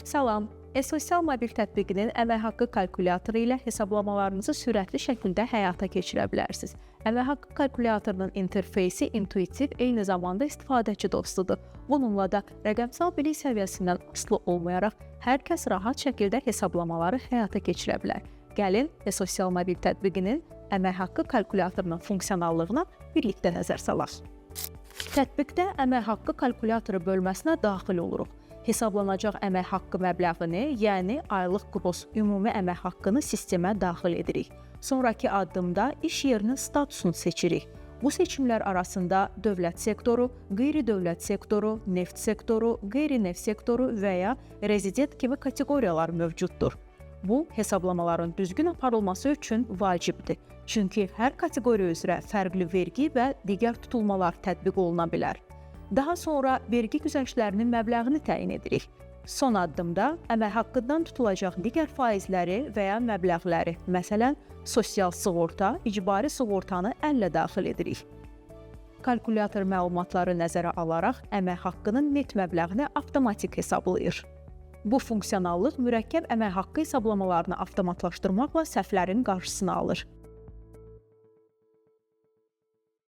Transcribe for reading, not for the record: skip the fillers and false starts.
Salam, e-sosial mobil tətbiqinin əmək haqqı kalkulyatoru ilə hesablamalarınızı sürətli şəkildə həyata keçirə bilərsiniz. Əmək haqqı kalkulyatorunun interfeysi intuitiv, eyni zamanda istifadəçi dostudur. Bununla da rəqəmsal bilik səviyyəsindən asılı olmayaraq hər kəs rahat şəkildə hesablamaları həyata keçirə bilər. Gəlin, e-sosial mobil tətbiqinin əmək haqqı kalkulyatorunun funksionallığına birlikdə nəzər salaq. Tətbiqdə əmək haqqı kalkulyatoru bölməsinə daxil oluruq. Hesablanacaq əmək haqqı məbləğini, yəni aylıq qros ümumi əmək haqqını sistemə daxil edirik. Sonrakı addımda iş yerinin statusunu seçirik. Bu seçimlər arasında dövlət sektoru, qeyri-dövlət sektoru, neft sektoru, qeyri-neft sektoru və ya rezident kimi kateqoriyalar mövcuddur. Bu, hesablamaların düzgün aparılması üçün vacibdir. Çünki hər kateqoriya üzrə fərqli vergi və digər tutulmalar tətbiq oluna bilər. Daha sonra vergi güzəştlərinin məbləğini təyin edirik. Son addımda əmək haqqından tutulacaq digər faizləri və ya məbləğləri, məsələn, sosial sığorta, icbari sığortanı əllə daxil edirik. Kalkulyator məlumatları nəzərə alaraq əmək haqqının net məbləğini avtomatik hesablayır. Bu funksionallıq mürəkkəb əmək haqqı hesablamalarını avtomatlaşdırmaqla səhvlərin qarşısını alır.